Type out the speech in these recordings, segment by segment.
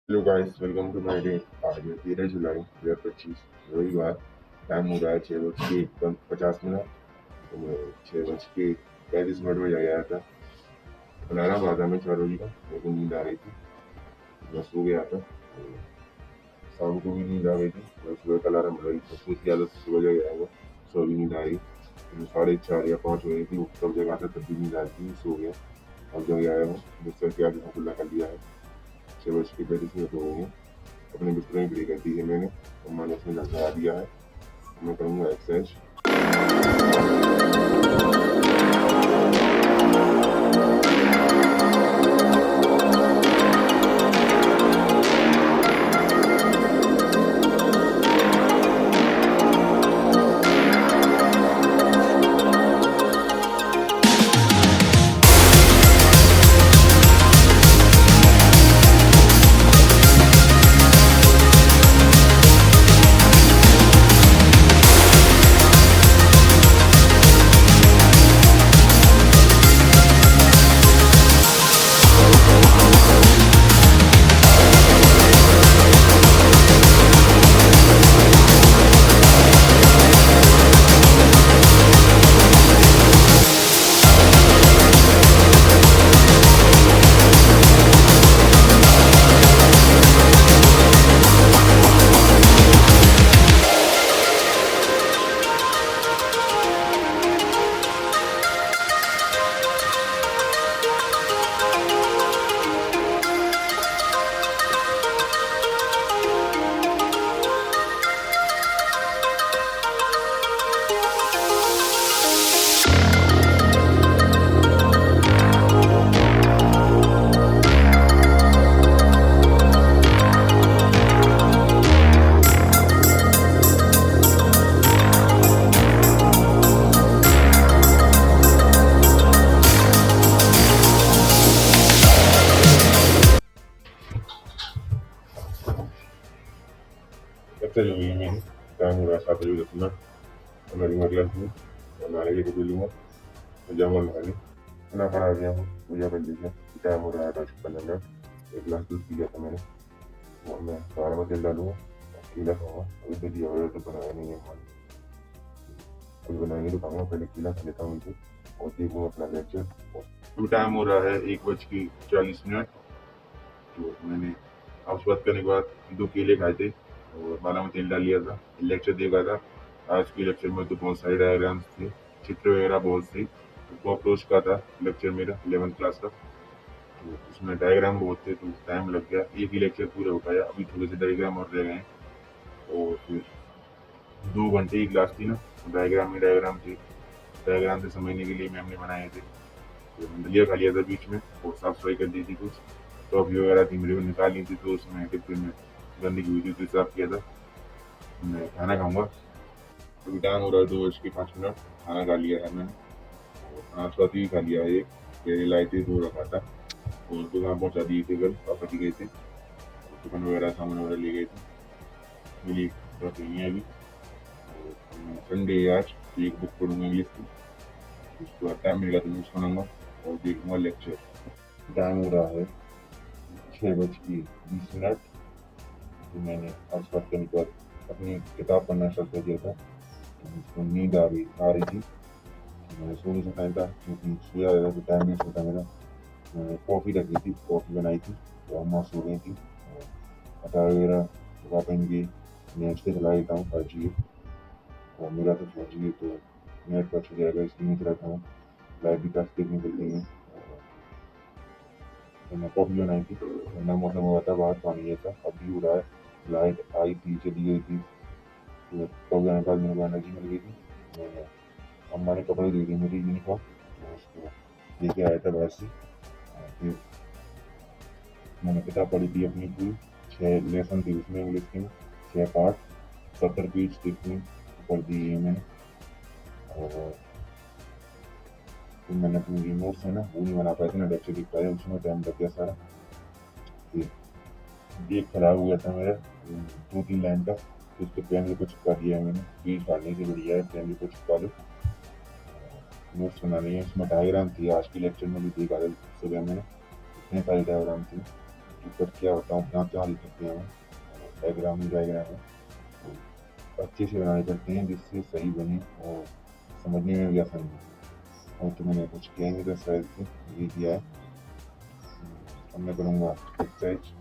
Hello guys, welcome to my day. आज है 13 जुलाई 2025, रविवार। टाइम हो रहा है 6:50। तो मैं 6:35 में जग आया था। अलार्म आता मैं 4 बजे का। मेरे को नींद आ रही थी, मैं सो गया था। शाम को भी नींद आ गई थी। मैं सुबह का अलार्म लगा तो सोच की आदत से सुबह जग आया। सो भी नींद आ रही। तो 4:30 या 5 हो रही थी, वो तब जगह था तब भी नींद आती थी, सो गया। अब जग आया हूँ, बिस्तर के आगे खुला कर दिया है। 6:35 हो गई है। अपने बिस्तर में ब्रेक कर दी है मैंने, और मैंने उसमें लगा दिया है। मैं करूँगा एक्सरसाइज। एक्सरसाइज हो गई है मेरी। टाइम हो रहा है 7:10। और मैं लूँगा क्लास में, और नाले के भी लूँगा। पजामा लगा ली, खाना खा गया हूँ, पूजा कर लीजिए। टाइम हो रहा है 10:15। एक गिलास दूध पी लिया था मैंने। और मैं सारा में तेल डालूंगा, केला खाऊंगा। अभी तो दिया हुआ तो बनाया नहीं है मन। अभी बनाएंगे तो खाऊंगा, पहले केला खा लेता हूँ इसे, और देखूंगा अपना लेक्चर। अभी टाइम हो रहा है 1:40। तो मैंने आपसे बात करने के बाद 2 केले खाए थे, और बाला में तेल डाल लिया था। लेक्चर देखा था। आज के लेक्चर में तो बहुत सारे डायग्राम्स थे, चित्र वगैरह बहुत थे। कॉकरोच का था लेक्चर मेरा, 11th क्लास का। तो उसमें डायग्राम बहुत थे, तो टाइम लग गया। एक ही लेक्चर पूरा हो पाया, अभी थोड़े से डायग्राम और रह गए हैं। और फिर 2 घंटे की क्लास थी ना, डायग्राम में डायग्राम थे। डायग्राम से समझने के लिए मैम ने बनाए थे। तो दलिया खा लिया था बीच में, और साफ सफाई कर दी थी कुछ। टॉफी वगैरह थी मेरे को, निकाल ली थी, तो उसमें टिफिन में गंदगी हुई थी, तो साफ किया था। मैं खाना खाऊंगा। अभी टाइम हो रहा है 2:05। खाना खा लिया है मैंने, और नाशपाती भी खा लिया है एक। केले लाए थे, 2 रखा था। और दुकान पहुंचा दिए थे, कल पापा जी गए थे, टिफिन वगैरह सामान वगैरह ले गए थे। मिली ट्रॉफी नहीं है अभी। और संडे है आज, तो एक बुक पढ़ूंगा इंग्लिश की। उसके बाद टाइम मिलेगा तो मैं सुनाऊंगा, और देखूंगा लेक्चर। टाइम हो रहा है 6:20। तो मैंने आज बात करने के बाद अपनी किताब पढ़ना स्टार्ट कर दिया था। तो मुझको नींद आ रही थी। तो मैंने सो नहीं सका था, क्योंकि सोया रहता तो टाइम वेस्ट होता मेरा। मैंने कॉफ़ी रखी थी, कॉफ़ी बनाई थी, तो अम्मा सो गई थी। और अचार वगैरह सुबह पहन के नेट से चला लेता हूँ 5G। और मेरा तो 4G है, तो नेट पर चल जाएगा, इसलिए नहीं चलाता हूँ। लाइट भी काफ़ी तेज निकलती है। तो मैं कॉफ़ी बनाई थी। ठंडा मौसम हुआ था, बाहर पानी ऐसा अभी हो रहा है। लाइट आई थी, चली गई थी। तो कॉफ़ी बनाने के बाद मेरे को एनर्जी मिल गई थी। मैंने अम्मा ने कपड़े दे दिए मेरी यूनिफॉर्म, तो उसको लेके आया था बाहर से। और फिर मैंने किताब पढ़ी थी अपनी पूरी। 6 लेसन थी उसमें, इंग्लिश की 6 पार्ट, 70 पेज थे उसमें, पढ़ दी है मैंने। और फिर मैंने अपनी नोट्स है ना, वो नहीं बना पाए थे ना, लेक्चर लिख पाया, उसमें टाइम लग गया सारा। फिर एक खराब हुआ था मेरा, 2-3 लाइन का। तो उसको पेन के कुछ चिपका दिया है मैंने। पेज फाड़ने से बढ़िया है पेन के कुछ चिपका लो। नोट्स बनाने हैं, उसमें डायग्राम थी। आज के लेक्चर में भी देखा था सुबह मैंने, इतने सारे डायग्राम थे। ऊपर क्या बताऊँ क्या क्या लिख सकते हैं डायग्राम डायग्राम है तो अच्छे से बनाने पड़ते हैं जिससे सही बने और समझने में भी आसानी हो। और तो मैंने कुछ किया नहीं था शायद से ये किया है। अब मैं करूँगा एक्सरसाइज।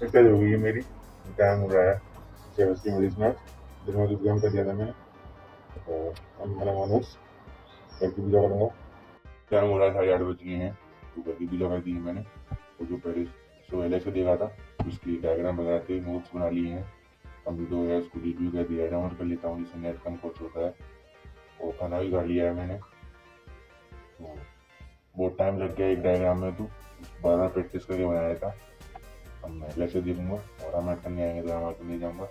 एक्सरसाइज हो गई है मेरी। टाइम हो रहा है 7:30 दिन में एग्जाम कर दिया था मैंने और अब मेरा मानस घर की पूजा करूँगा। टाइम हो रहा है 8:30 बज गए हैं तो घर की पूजा कर दी है मैंने। और जो पहले सुबह से देखा था उसकी डायग्राम वगैरह थे नोट्स बना लिए हैं। कंप्यूटर वगैरह उसको रिव्यू कर दिया है डाउनलोड कर लेता हूँ जिससे नेट कम खर्च होता है। और खाना भी खा लिया है मैंने। तो बहुत टाइम लग गया एक डायग्राम में तो 12 प्रैक्टिस करके बनाया था। अब मैं लेक्चर देखूंगा और हमें करने आएंगे तो हमारे करने जाऊँगा।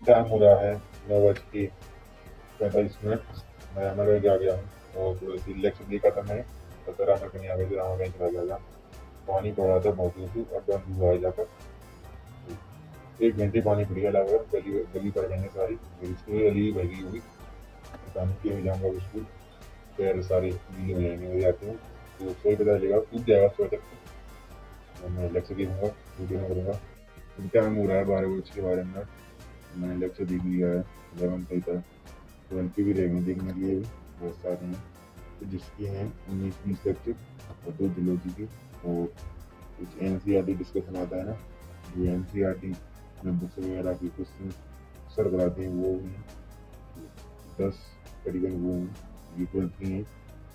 टाइम हो रहा है 9:45। मैं हमारे आ गया हूँ और थोड़ी सी लेक्चर देखा था मैंने तो रामा करने आ गया तो रामा कहीं चला गया था। पानी पड़ा था बहुत दूर से अब बंद हुआ है जाकर 1 घंटे पानी पड़ गया लगभग गली गली पर रहने सारी मेरी स्कूल गली भर गई होगी। पता नहीं क्यों जाऊँगा स्कूल पैर सारे गीले हो जाएंगे हो जाते हैं तो सोई पता चलेगा टूट जाएगा सुबह तक। तो मैं लेक्चर देखूँगा वीडियो में करूँगा। टाइम हो रहा है 12 बज के 12 मिनट। मैंने लेक्चर देख लिया है 11 तक है 12 की भी रहेंगे देखने के लिए भी बहुत सारे हैं तो जिसकी हैं 19-20 लेक्चर और 2 जियोलॉजी की और कुछ NCERT डिस्कशन आता है ना जो NCERT में बुक्स वगैरह की क्वेश्चन सर कराते हैं वो हैं 10 करीबन वो हैं। ये 12 की हैं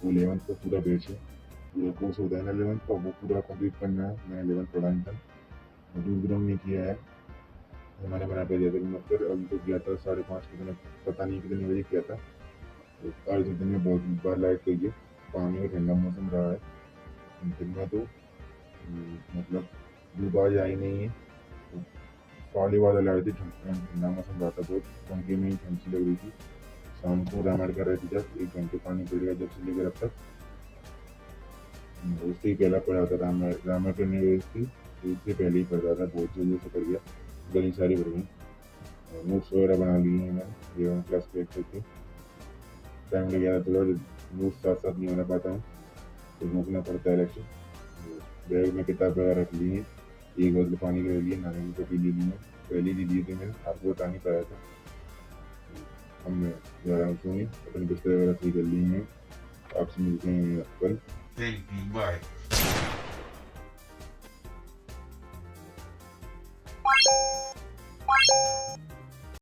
वो 11th का पूरा बैच है पूरा कोर्स होता है ना 11th का वो पूरा कंप्लीट करना है। मैंने 11th पढ़ा नहीं था दूर ग्राउंड नहीं किया है। हमारे बना पे दिया था मतलब अभी तो गया था 5:30 बजे पता नहीं कितने बजे किया था। तो आज दिन में बहुत बार लाइट गई है पानी में ठंडा मौसम रहा है दिन में तो मतलब धूप आज आई नहीं है तो काले बादल आए थे ठंडा मौसम रहा था बहुत पंखे में ही ठंड सी लग रही थी। शाम को रामायण कर रहे थे जब 1 घंटे पानी पड़ेगा जब से लेकर अब तक उससे ही पहला पड़ा था रामायण करने गई थी तो उससे पहले ही पड़ रहा था बहुत जल्दी से पड़ गया गली सारी भर गई। नोट्स वगैरह बना लिए हैं मैंने 11 क्लास के थे टाइम लग गया था नोट्स साथ साथ नहीं बना पाता हूँ तो रोकना पड़ता है लेक्चर। बैग में किताब वगैरह रख ली है एक बोतल पानी के लिए नानी की टोपी ले ली है पहले ही लिए थे मैंने आपको बता नहीं पाया था। हम मैं जा रहा हूँ सोने अपने बिस्तर वगैरह सही कर लिए हैं। आपसे मिलते हैं कल। Thank you bye.